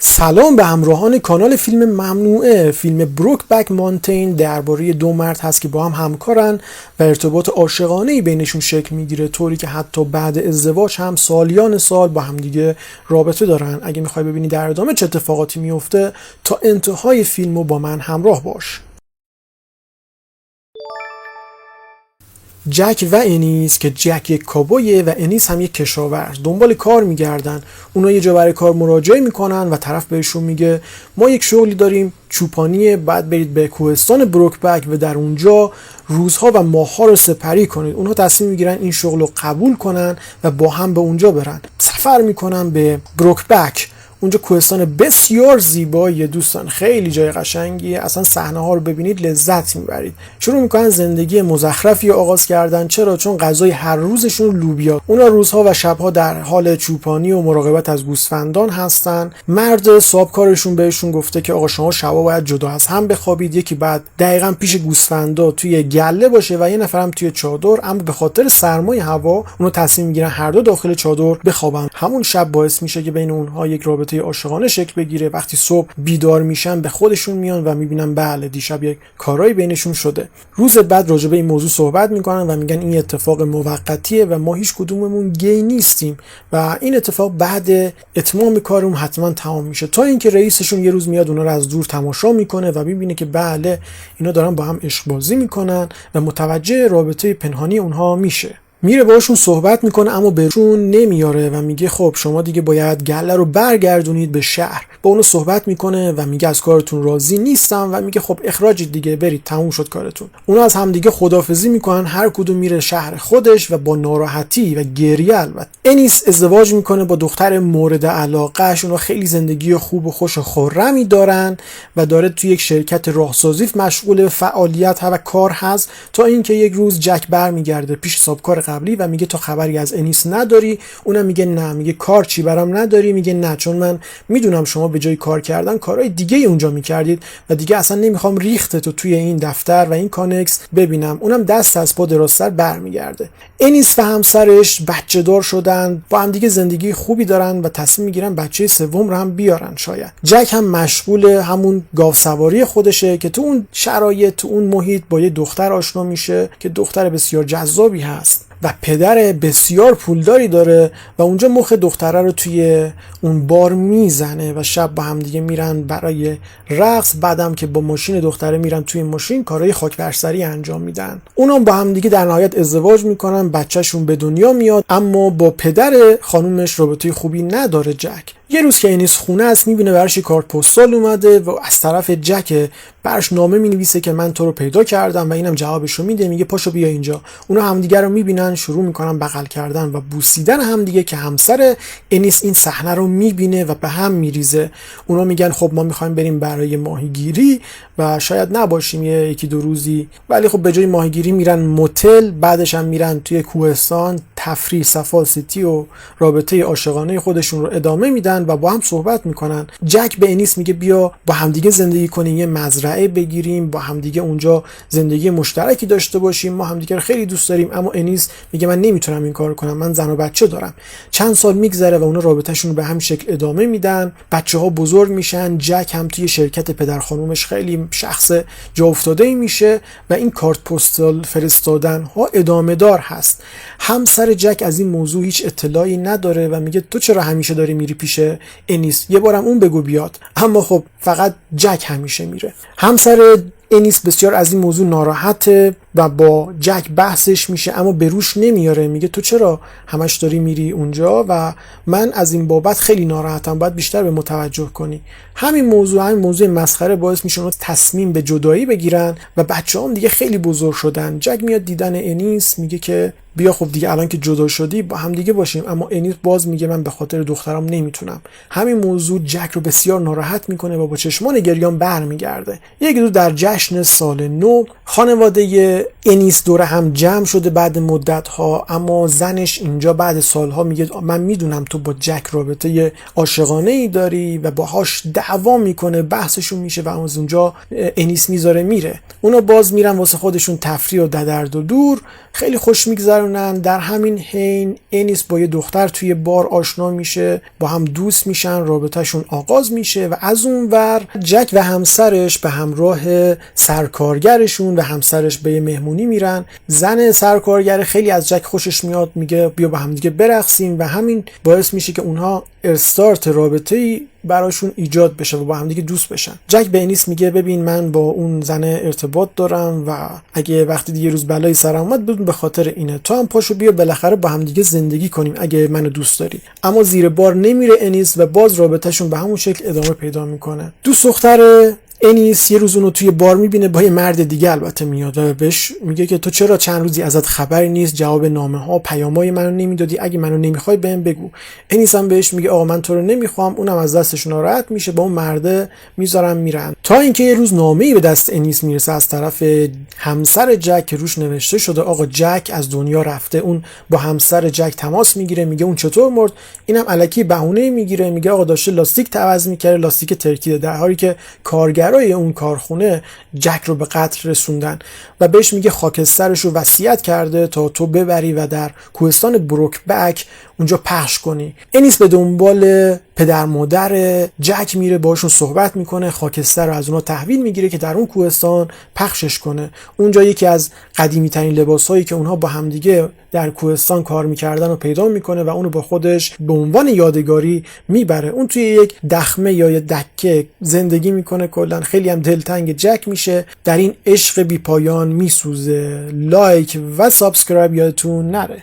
سلام به همراهان کانال فیلم ممنوعه. فیلم بروکبک مانتین درباره دو مرد هست که با هم همکارن و ارتباط عاشقانه‌ای بینشون شکل میگیره، طوری که حتی بعد ازدواج هم سالیان سال با هم دیگه رابطه دارن. اگه میخوای ببینی در ادامه چه اتفاقاتی میفته، تا انتهای فیلمو با من همراه باش. جک و انیس که جک یک کابویه و انیس هم یک کشاورز دنبال کار میگردن. اونا یه جا برای کار مراجعه میکنن و طرف بهشون میگه ما یک شغلی داریم چوپانیه، بعد برید به کوهستان بروکبک و در اونجا روزها و ماهها رو سپری کنید. اونها تصمیم میگیرن این شغل رو قبول کنن و با هم به اونجا برن. سفر میکنن به بروکبک. اونجا کوهستان بسیار زیباییه دوستان، خیلی جای قشنگیه، اصلا صحنه ها رو ببینید لذت میبرید. شروع میکنن زندگی مزخرفی آغاز کردن. چرا؟ چون غذای هر روزشون لوبیا. اونا روزها و شبها در حال چوپانی و مراقبت از گوسفندان هستن. مرد صاحبکارشون بهشون گفته که آقا شما شبا باید جدا از هم بخوابید، یکی بعد دقیقاً پیش گوسفندا توی گله باشه و یه نفرم توی چادر. اما به خاطر سرمای هوا اونا تصمیم میگیرن هر دو داخل چادر بخوابن. همون شب باعث میشه که بین اونها یک رابطه عاشقانه شکل بگیره. وقتی صبح بیدار میشن به خودشون میان و میبینن بله دیشب یک کارایی بینشون شده. روز بعد راجع به این موضوع صحبت میکنن و میگن این اتفاق موقتیه و ما هیچ کدوممون گی نیستیم و این اتفاق بعد اتمام کارمون حتما تمام میشه. تا اینکه رئیسشون یه روز میاد اونا رو از دور تماشا میکنه و میبینه که بله اینا دارن با هم عشق بازی میکنن و متوجه رابطه پنهانی اونها میشه. میره باشون صحبت میکنه اما بهشون نمیاره و میگه خب شما دیگه باید گله رو برگردونید به شهر. با اونو صحبت میکنه و میگه از کارتون راضی نیستم و میگه خب اخراجید دیگه، برید تموم شد کارتون. اونا از همدیگه خداحافظی میکنن، هر کدوم میره شهر خودش و با ناراحتی و گریه. البته انیس ازدواج میکنه با دختر مورد علاقه‌اش. اونا خیلی زندگی خوب و خوش و خرمی دارن و داره توی یک شرکت راهسازی مشغول فعالیت و کار هست تا اینکه یک روز جک برمیگرده پیش صاحبکار قبلی و میگه تو خبری از انیس نداری؟ اونم میگه نه. میگه کار چی برام نداری؟ میگه نه، چون من میدونم شما به جای کار کردن کارهای دیگه اونجا میکردید و دیگه اصلا نمیخوام ریختتو توی این دفتر و این کانکس ببینم. اونم دست از پا دراستر برمیگرده. انیس و همسرش بچه دار شدن، با هم دیگه زندگی خوبی دارن و تصمیم میگیرن بچه سوم رو هم بیارن. شاید جک هم مشغول همون گاو سواری خودشه که تو اون شرایط تو اون محیط با یه دختر آشنا میشه که دختر بسیار جذابی هست و پدر بسیار پولداری داره و اونجا مخ دختره رو توی اون بار میزنه و شب با هم دیگه میرن برای رقص. بعدم که با ماشین دختره میرن توی ماشین کارهای خاک برسری انجام میدن. اونام با هم دیگه در نهایت ازدواج میکنن، بچهشون به دنیا میاد اما با پدر خانومش رابطه خوبی نداره جک. یه روز که انیس خونه است میبینه برش کارت پستال اومده و از طرف جک برش نامه مینویسه که من تو رو پیدا کردم و اینم جوابشو میده، میگه پاشو بیا اینجا. اونا همدیگه رو میبینن، شروع میکنن بغل کردن و بوسیدن همدیگه که همسر انیس این صحنه رو میبینه و به هم میریزه. اونا میگن خب ما میخوایم بریم برای ماهیگیری و شاید نباشیم یکی دو روزی، ولی خب به جای ماهیگیری میرن موتل، بعدش هم میرن توی کوهستان تفریح، صفا سیتی و رابطه عاشقانه خودشون رو ادامه میدن و با هم صحبت میکنن. جک به انیس میگه بیا با همدیگه زندگی کنیم، یه مزرعه بگیریم، با همدیگه اونجا زندگی مشترکی داشته باشیم، ما همدیگه رو خیلی دوست داریم. اما انیس میگه من نمیتونم این کارو کنم، من زن و بچه دارم. چند سال میگذره و اونا رابطهشون رو به همین شکل ادامه میدن. بچه‌ها بزرگ میشن، جک هم توی شرکت پدر خانومش خیلی شخص جا افتاده‌ای میشه و این کارت پستال فرستادن ها ادامه دار هست. همسر جک از این موضوع هیچ اطلاعی نداره و میگه تو چرا همیشه داری میری پیش انیس؟ یه بارم اون بگو بیاد. اما خب فقط جک همیشه میره. همسر انیس بسیار از این موضوع ناراحته و با جک بحثش میشه اما به روش نمیاره. میگه تو چرا همش داری میری اونجا و من از این بابت خیلی ناراحتم، باید بیشتر به متوجه کنی. همین موضوع مسخره باعث میشه اونها تصمیم به جدایی بگیرن و بچه‌هام دیگه خیلی بزرگ شدن. جک میاد دیدن انیس، میگه که بیا خب دیگه الان که جدا شدی با هم دیگه باشیم. اما انیس باز میگه من به خاطر دخترم نمیتونم. همین موضوع جک رو بسیار ناراحت میکنه و با چشمان گریان برمیگرده. یک دو در جک جشن سال نو. خانواده انیس دور هم جمع شده بعد مدت ها، اما زنش اینجا بعد سالها میگه من میدونم تو با جک رابطه عاشقانه ای داری و باهاش دعوا میکنه، بحثشون میشه و از اونجا انیس میذاره میره. اونا باز میرن واسه خودشون تفریح و درد و دور، خیلی خوش میگذرونن. در همین حین انیس با یه دختر توی بار آشنا میشه، با هم دوست میشن، رابطهشون آغاز میشه و از اون ور جک و همسرش به همراه سرکارگرشون و همسرش به یه مهمونی میرن. زن سرکارگر خیلی از جک خوشش میاد، میگه بیا با هم دیگه برقصیم و همین باعث میشه که اونها استارت رابطه‌ای براشون ایجاد بشه و با هم دیگه دوست بشن. جک به انیس میگه ببین من با اون زن ارتباط دارم و اگه وقتی دیگه روز بلایی سرم اومد بدون به خاطر اینه، تو هم پاشو بیا بالاخره با هم دیگه زندگی کنیم اگه منو دوست داری. اما زیر بار نمیره انیس و باز رابطهشون به همون شکل ادامه پیدا میکنه. دوست دختر انیس یه روز اونو توی بار میبینه با یه مرد دیگه البته میاد و بهش میگه که تو چرا چند روزی ازت خبری نیست، جواب نامه ها پیامای منو نمیدادی، اگه منو نمیخوای بهم بگو. انیس هم بهش میگه آقا من تو رو نمیخوام. اونم از دستش ناراحت میشه، با اون مرده میذارن میرن. تا اینکه یه روز نامه‌ای به دست انیس میرسه از طرف همسر جک که روش نوشته شده آقا جک از دنیا رفته. اون با همسر جک تماس میگیره، میگه اون چطور مرد. اینم الکی بهونه میگیره، میگه آقا داشته لاستیک عوض میکرده، لاستیک ترکیده، در حالی که کارگرای اون کارخونه جک رو به قتل رسوندن و بهش میگه خاکسترش رو وصیت کرده تا تو ببری و در کوهستان بروکبک اونجا پخش کنی. انیس به دنبال پدر مادر جک میره، باشون صحبت میکنه، خاکستر رو از اونها تحویل میگیره که در اون کوهستان پخشش کنه. اونجا یکی از قدیمی ترین لباسایی که اونها با همدیگه در کوهستان کار میکردن رو پیدا میکنه و اونو با خودش به عنوان یادگاری میبره. اون توی یک دخمه یا یک دکه زندگی میکنه، کلا خیلی هم دلتنگ جک میشه، در این عشق بی پایان میسوزه. لایک و سابسکرایب یادتون نره.